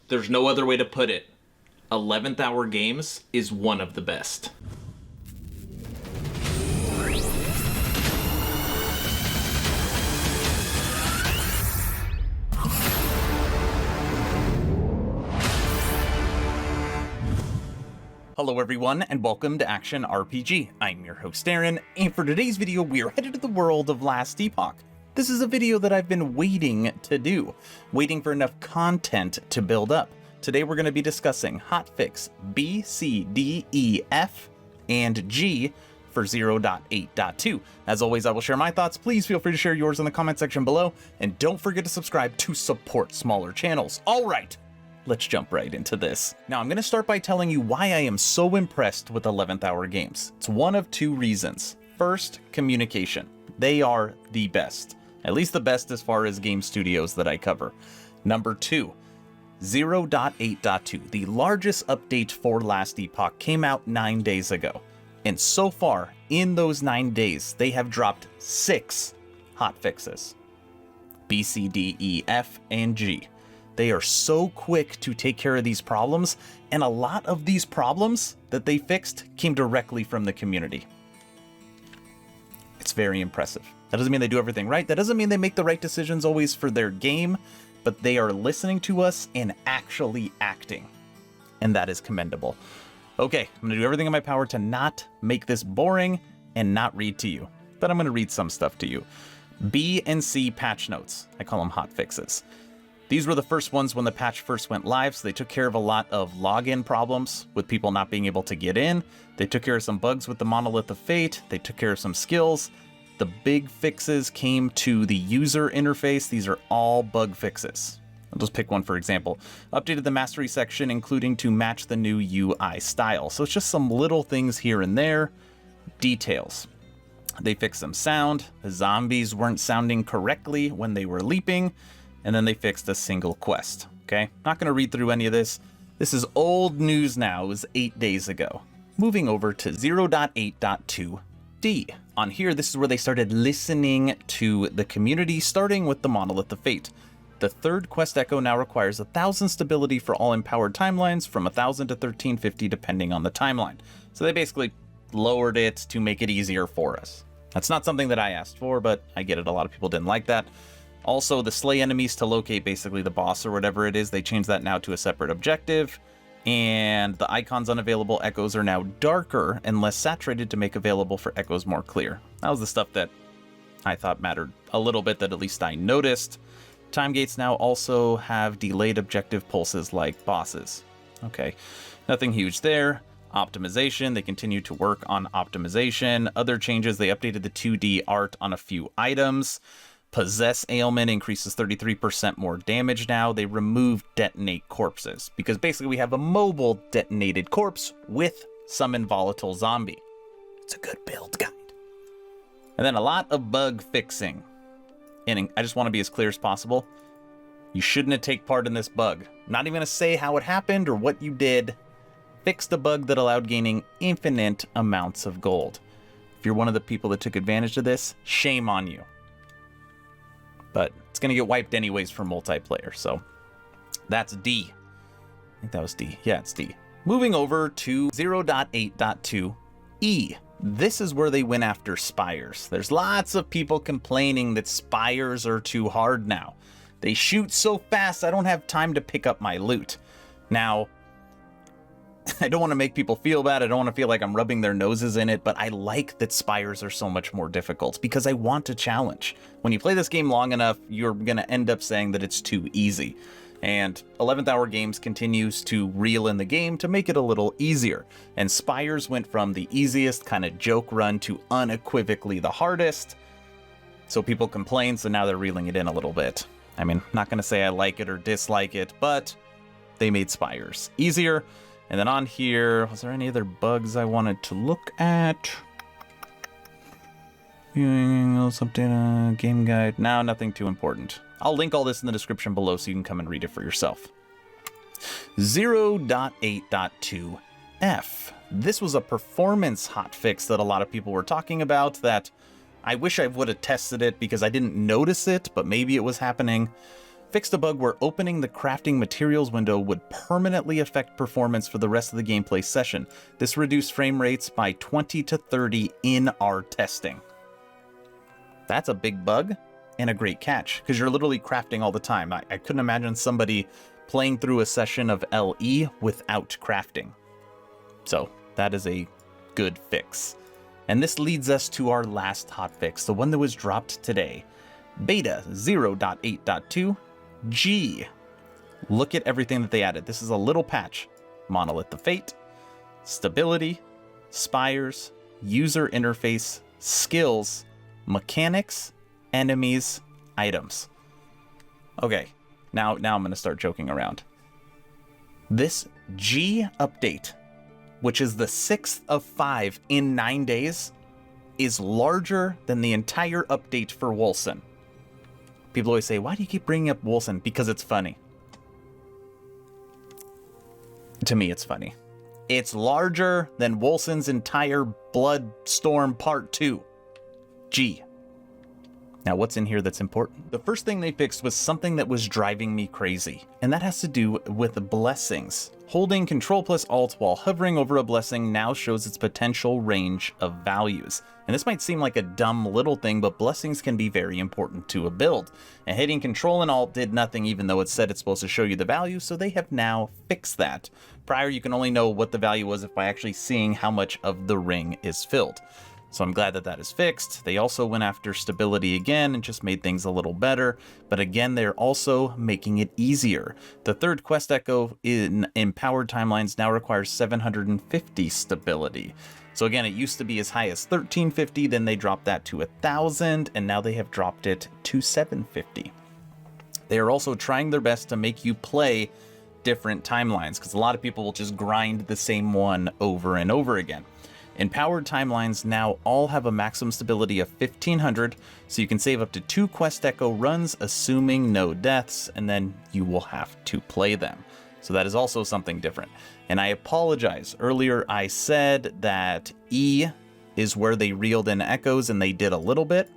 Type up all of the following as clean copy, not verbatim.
There's no other way to put it. 11th hour games is one of the best. Hello everyone, and welcome to Action RPG. I'm your host Aaron, and for today's video we are headed to the world of Last Epoch. This is a video that I've been waiting to do, waiting for enough content to build up. Today we're going to be discussing hotfix B, C, D, E, F, and G for 0.8.2. As always, I will share my thoughts. Please feel free to share yours in the comment section below, and don't forget to subscribe to support smaller channels. Alright, let's jump right into this. Now, I'm going to start by telling you why I am so impressed with 11th hour games. It's one of two reasons. First, communication. They are the best. At least the best as far as game studios that I cover. Number two, 0.8.2, the largest update for Last Epoch, came out 9 days ago. And so far, in those 9 days, they have dropped 6 hotfixes. B, C, D, E, F, and G. They are so quick to take care of these problems, and a lot of these problems that they fixed came directly from the community. It's very impressive. That doesn't mean they do everything right. That doesn't mean they make the right decisions always for their game, but they are listening to us and actually acting. And that is commendable. Okay, I'm going to do everything in my power to not make this boring and not read to you, but I'm going to read some stuff to you. B and C patch notes. I call them hot fixes. These were the first ones when the patch first went live, so they took care of a lot of login problems with people not being able to get in. They took care of some bugs with the Monolith of Fate. They took care of some skills. The big fixes came to the user interface. These are all bug fixes. I'll just pick one for example. Updated the mastery section, including to match the new UI style. So it's just some little things here and there. Details. They fixed some sound. The zombies weren't sounding correctly when they were leaping. And then they fixed a single quest. Okay, not going to read through any of this. This is old news now. It was 8 days ago. Moving over to 0.8.2D. On here, this is where they started listening to the community, starting with the Monolith of Fate. The third quest echo now requires 1,000 stability for all empowered timelines, from 1,000 to 1,350 depending on the timeline. So they basically lowered it to make it easier for us. That's not something that I asked for, but I get it. A lot of people didn't like that. Also, the slay enemies to locate basically the boss or whatever it is, they changed that now to a separate objective. And the icons unavailable echoes are now darker and less saturated to make available for echoes more clear. That was the stuff that I thought mattered a little bit, that at least I noticed. Time gates now also have delayed objective pulses like bosses. Okay, nothing huge there. Optimization, they continue to work on optimization. Other changes, they updated the 2D art on a few items. Possess ailment increases 33% more damage now. They removed detonate corpses because basically we have a mobile detonated corpse with summon volatile zombie. It's a good build guide. And then a lot of bug fixing. And I just want to be as clear as possible. You shouldn't have taken part in this bug. I'm not even going to say how it happened or what you did. Fixed a bug that allowed gaining infinite amounts of gold. If you're one of the people that took advantage of this, shame on you. But it's going to get wiped anyways for multiplayer, so that's D. I think that was D. Yeah, it's D. Moving over to 0.8.2E. This is where they went after spires. There's lots of people complaining that spires are too hard now. They shoot so fast, I don't have time to pick up my loot. Now, I don't want to make people feel bad. I don't want to feel like I'm rubbing their noses in it, but I like that spires are so much more difficult because I want a challenge. When you play this game long enough, you're going to end up saying that it's too easy. And 11th Hour Games continues to reel in the game to make it a little easier. And spires went from the easiest kind of joke run to unequivocally the hardest. So people complain, so now they're reeling it in a little bit. I mean, I'm not going to say I like it or dislike it, but they made spires easier. And then on here, was there any other bugs I wanted to look at? Something, game guide. No, nothing too important. I'll link all this in the description below so you can come and read it for yourself. 0.8.2F. This was a performance hotfix that a lot of people were talking about that I wish I would have tested it because I didn't notice it, but maybe it was happening. Fixed a bug where opening the crafting materials window would permanently affect performance for the rest of the gameplay session. This reduced frame rates by 20 to 30 in our testing. That's a big bug and a great catch, because you're literally crafting all the time. I couldn't imagine somebody playing through a session of LE without crafting. So that is a good fix. And this leads us to our last hotfix, the one that was dropped today. Beta 0.8.2 G. Look at everything that they added. This is a little patch. Monolith of Fate, stability, spires, user interface, skills, mechanics, enemies, items. Okay, now I'm going to start joking around. This G update, which is the 6th of 5 in 9 days, is larger than the entire update for Wolcen. People always say, why do you keep bringing up Wolcen? Because it's funny. To me, it's funny. It's larger than Wolcen's entire Bloodstorm Part 2. G. Now, what's in here that's important? The first thing they fixed was something that was driving me crazy, and that has to do with blessings. Holding Control plus Alt while hovering over a blessing now shows its potential range of values. And this might seem like a dumb little thing, but blessings can be very important to a build. And hitting Control and Alt did nothing, even though it said it's supposed to show you the value, so they have now fixed that. Prior, you can only know what the value was by actually seeing how much of the ring is filled. So I'm glad that that is fixed. They also went after stability again and just made things a little better. But again, they're also making it easier. The third quest echo in Empowered Timelines now requires 750 stability. So again, it used to be as high as 1350, then they dropped that to 1000, and now they have dropped it to 750. They are also trying their best to make you play different timelines, because a lot of people will just grind the same one over and over again. Empowered Timelines now all have a maximum stability of 1500, so you can save up to 2 Quest Echo runs, assuming no deaths, and then you will have to play them. So that is also something different. And I apologize, earlier I said that E is where they reeled in echoes, and they did a little bit,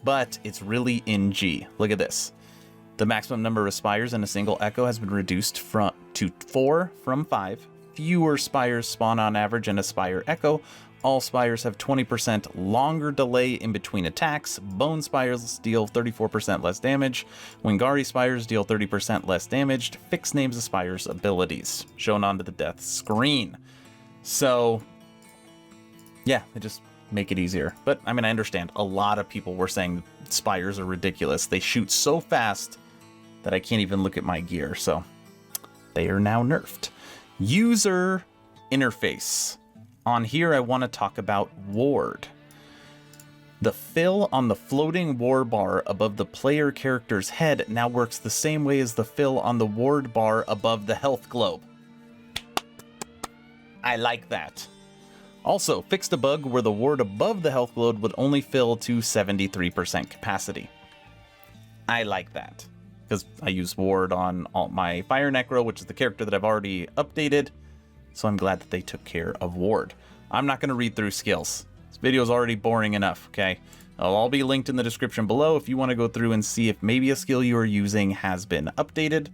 but it's really in G. Look at this. The maximum number of spires in a single echo has been reduced to 4 from 5. Fewer spires spawn on average in a spire echo. All spires have 20% longer delay in between attacks. Bone spires deal 34% less damage. Wingari spires deal 30% less damage. Fixed names of spires abilities shown onto the death screen. So yeah, they just make it easier. But I mean, I understand a lot of people were saying spires are ridiculous. They shoot so fast that I can't even look at my gear. So they are now nerfed. User interface. On here, I want to talk about ward. The fill on the floating ward bar above the player character's head now works the same way as the fill on the ward bar above the health globe. I like that. Also, fixed a bug where the ward above the health globe would only fill to 73% capacity. I like that, because I use ward on all my Fire Necro, which is the character that I've already updated. So I'm glad that they took care of ward. I'm not going to read through skills. This video is already boring enough, okay? It'll all be linked in the description below if you want to go through and see if maybe a skill you are using has been updated.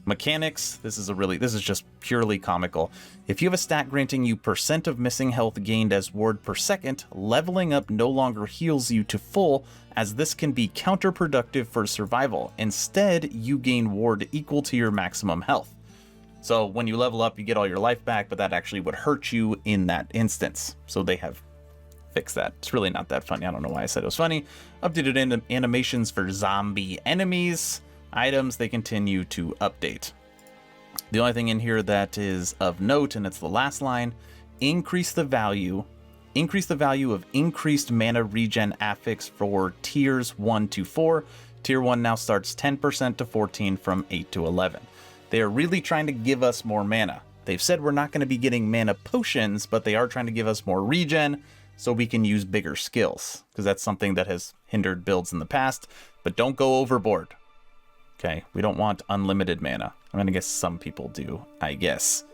Mechanics, this is just purely comical. If you have a stat granting you % of missing health gained as ward per second, leveling up no longer heals you to full, as this can be counterproductive for survival. Instead, you gain ward equal to your maximum health. So when you level up, you get all your life back, but that actually would hurt you in that instance. So they have fixed that. It's really not that funny. I don't know why I said it was funny. Updated animations for zombie enemies. Items they continue to update. The only thing in here that is of note, and it's the last line, increase the value of increased mana regen affix for tiers 1 to 4. Tier 1 now starts 10% to 14 from 8 to 11. They are really trying to give us more mana. They've said we're not going to be getting mana potions, but they are trying to give us more regen so we can use bigger skills, because that's something that has hindered builds in the past. But don't go overboard. Okay, we don't want unlimited mana. I'm going to guess some people do, I guess.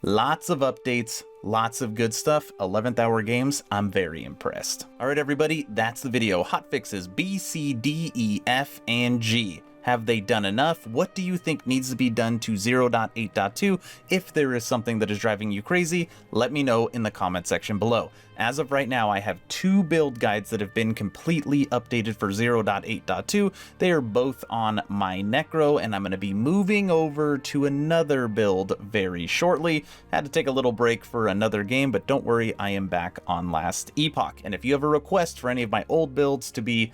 Lots of updates, lots of good stuff. 11th hour games, I'm very impressed. All right, everybody, that's the video. Hot fixes B, C, D, E, F, and G. Have they done enough? What do you think needs to be done to 0.8.2? If there is something that is driving you crazy, let me know in the comment section below. As of right now, I have 2 build guides that have been completely updated for 0.8.2. They are both on my Necro, and I'm going to be moving over to another build very shortly. Had to take a little break for another game, but don't worry, I am back on last Epoch. And if you have a request for any of my old builds to be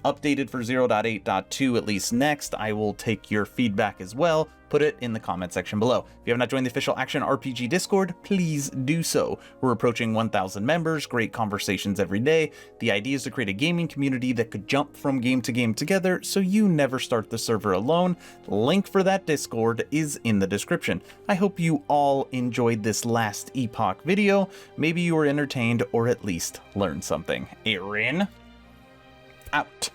updated for 0.8.2 at least next, I will take your feedback as well. Put it in the comment section below. If you have not joined the official Action RPG Discord, please do so. We're approaching 1,000 members, great conversations every day. The idea is to create a gaming community that could jump from game to game together, so you never start the server alone. Link for that Discord is in the description. I hope you all enjoyed this last Epoch video. Maybe you were entertained or at least learned something. Aaron, out.